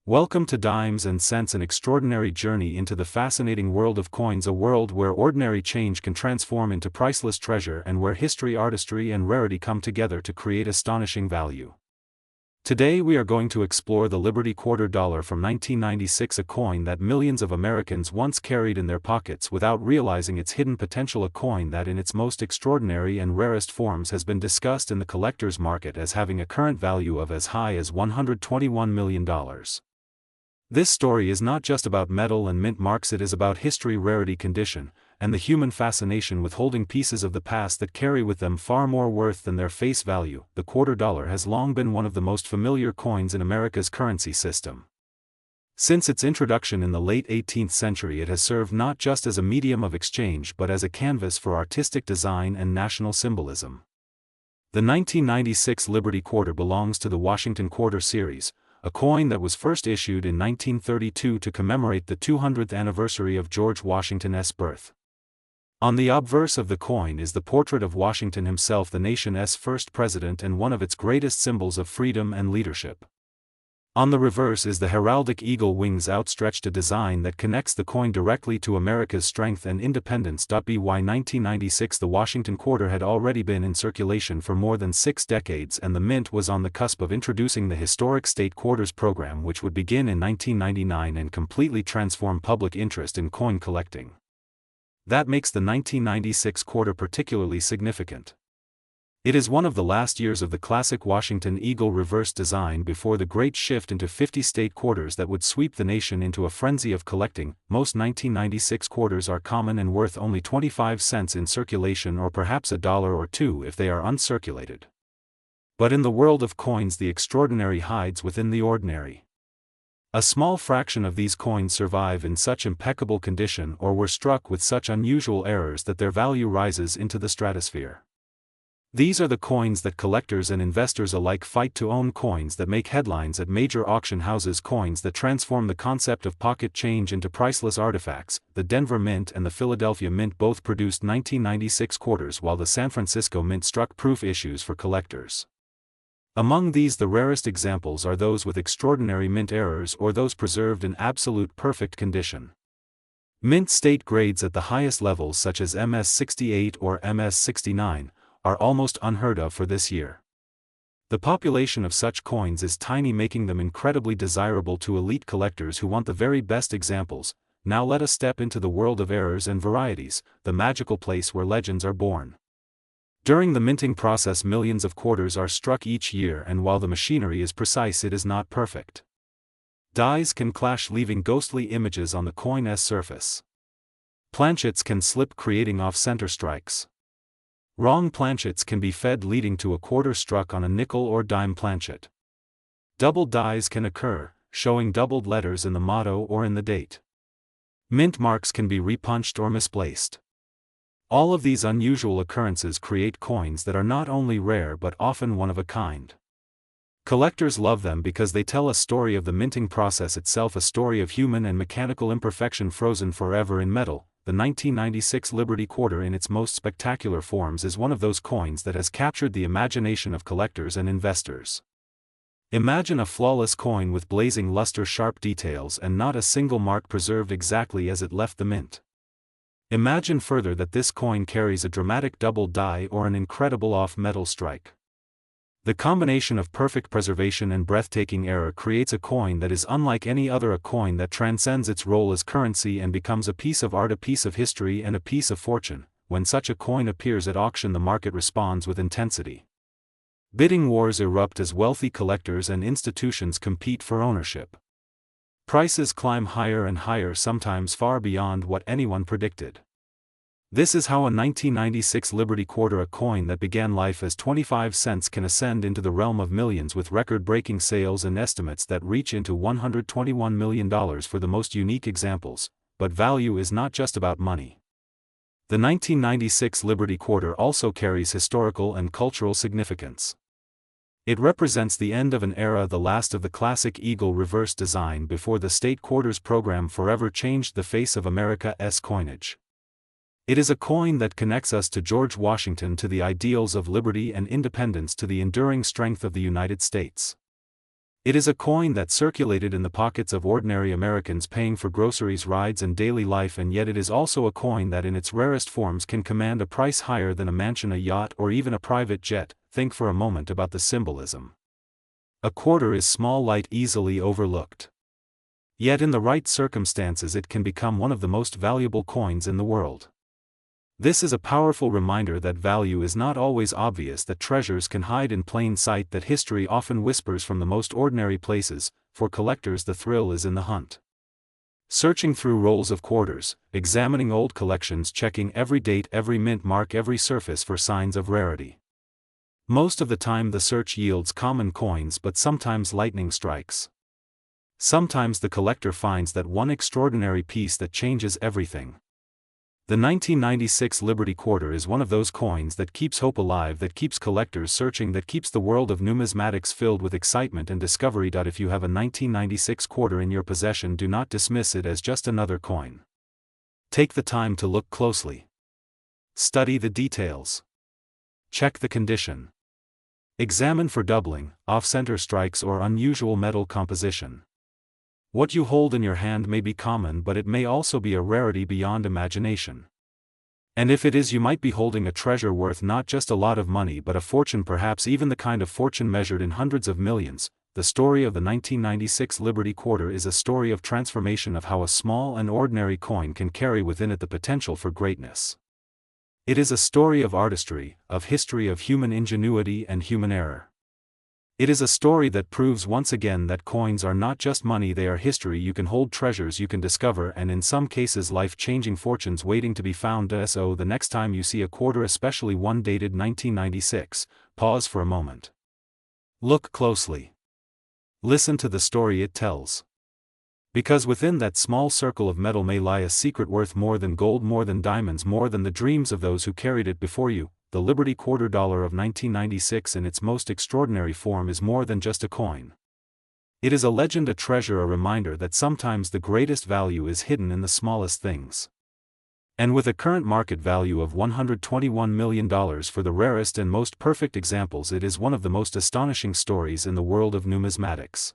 Welcome to Dimes and Cents, an extraordinary journey into the fascinating world of coins, a world where ordinary change can transform into priceless treasure and where history, artistry and rarity come together to create astonishing value. Today we are going to explore the Liberty Quarter Dollar from 1996, a coin that millions of Americans once carried in their pockets without realizing its hidden potential, a coin that in its most extraordinary and rarest forms has been discussed in the collector's market as having a current value of as high as $121 million. This story is not just about metal and mint marks, it is about history, rarity, condition, and the human fascination with holding pieces of the past that carry with them far more worth than their face value. The quarter dollar has long been one of the most familiar coins in America's currency system. Since its introduction in the late 18th century, it has served not just as a medium of exchange but as a canvas for artistic design and national symbolism. The 1996 Liberty Quarter belongs to the Washington Quarter series, a coin that was first issued in 1932 to commemorate the 200th anniversary of George Washington's birth. On the obverse of the coin is the portrait of Washington himself, the nation's first president and one of its greatest symbols of freedom and leadership. On the reverse is the heraldic eagle, wings outstretched, a design that connects the coin directly to America's strength and independence. By 1996, the Washington Quarter had already been in circulation for more than 6 decades, and the Mint was on the cusp of introducing the historic State Quarters program, which would begin in 1999 and completely transform public interest in coin collecting. That makes the 1996 quarter particularly significant. It is one of the last years of the classic Washington Eagle reverse design before the great shift into 50 state quarters that would sweep the nation into a frenzy of collecting. Most 1996 quarters are common and worth only 25 cents in circulation, or perhaps $1 or $2 if they are uncirculated. But in the world of coins, the extraordinary hides within the ordinary. A small fraction of these coins survive in such impeccable condition or were struck with such unusual errors that their value rises into the stratosphere. These are the coins that collectors and investors alike fight to own, coins that make headlines at major auction houses, coins that transform the concept of pocket change into priceless artifacts. The Denver Mint and the Philadelphia Mint both produced 1996 quarters, while the San Francisco Mint struck proof issues for collectors. Among these, the rarest examples are those with extraordinary mint errors or those preserved in absolute perfect condition. Mint state grades at the highest levels, such as MS-68 or MS-69, are almost unheard of for this year. The population of such coins is tiny, making them incredibly desirable to elite collectors who want the very best examples. Now let us step into the world of errors and varieties, the magical place where legends are born. During the minting process, millions of quarters are struck each year, and while the machinery is precise, it is not perfect. Dies can clash, leaving ghostly images on the coin's surface. Planchets can slip, creating off-center strikes. Wrong planchets can be fed, leading to a quarter struck on a nickel or dime planchet. Doubled dies can occur, showing doubled letters in the motto or in the date. Mint marks can be repunched or misplaced. All of these unusual occurrences create coins that are not only rare but often one of a kind. Collectors love them because they tell a story of the minting process itself, a story of human and mechanical imperfection frozen forever in metal. The 1996 Liberty Quarter, in its most spectacular forms, is one of those coins that has captured the imagination of collectors and investors. Imagine a flawless coin with blazing luster, sharp details, and not a single mark preserved exactly as it left the mint. Imagine further that this coin carries a dramatic double die or an incredible off-metal strike. The combination of perfect preservation and breathtaking error creates a coin that is unlike any other, a coin that transcends its role as currency and becomes a piece of art, a piece of history, and a piece of fortune. When such a coin appears at auction, the market responds with intensity. Bidding wars erupt as wealthy collectors and institutions compete for ownership. Prices climb higher and higher, sometimes far beyond what anyone predicted. This is how a 1996 Liberty Quarter, a coin that began life as 25 cents, can ascend into the realm of millions with record-breaking sales and estimates that reach into $121 million for the most unique examples. But value is not just about money. The 1996 Liberty Quarter also carries historical and cultural significance. It represents the end of an era, the last of the classic eagle reverse design before the State Quarters program forever changed the face of America's coinage. It is a coin that connects us to George Washington, to the ideals of liberty and independence, to the enduring strength of the United States. It is a coin that circulated in the pockets of ordinary Americans paying for groceries, rides and daily life, and yet it is also a coin that in its rarest forms can command a price higher than a mansion, a yacht, or even a private jet. Think for a moment about the symbolism. A quarter is small, light, easily overlooked. Yet in the right circumstances it can become one of the most valuable coins in the world. This is a powerful reminder that value is not always obvious, that treasures can hide in plain sight, that history often whispers from the most ordinary places. For collectors, the thrill is in the hunt. Searching through rolls of quarters, examining old collections, checking every date, every mint mark, every surface for signs of rarity. Most of the time the search yields common coins, but sometimes lightning strikes. Sometimes the collector finds that one extraordinary piece that changes everything. The 1996 Liberty Quarter is one of those coins that keeps hope alive, that keeps collectors searching, that keeps the world of numismatics filled with excitement and discovery. If you have a 1996 quarter in your possession, do not dismiss it as just another coin. Take the time to look closely. Study the details. Check the condition. Examine for doubling, off-center strikes, or unusual metal composition. What you hold in your hand may be common, but it may also be a rarity beyond imagination. And if it is, you might be holding a treasure worth not just a lot of money but a fortune, perhaps even the kind of fortune measured in hundreds of millions. The story of the 1996 Liberty Quarter is a story of transformation, of how a small and ordinary coin can carry within it the potential for greatness. It is a story of artistry, of history, of human ingenuity and human error. It is a story that proves once again that coins are not just money, they are history. You can hold treasures you can discover, and in some cases life-changing fortunes waiting to be found. So the next time you see a quarter, especially one dated 1996, pause for a moment. Look closely. Listen to the story it tells. Because within that small circle of metal may lie a secret worth more than gold, more than diamonds, more than the dreams of those who carried it before you. The Liberty Quarter Dollar of 1996 in its most extraordinary form is more than just a coin. It is a legend, a treasure, a reminder that sometimes the greatest value is hidden in the smallest things. And with a current market value of $121 million for the rarest and most perfect examples, it is one of the most astonishing stories in the world of numismatics.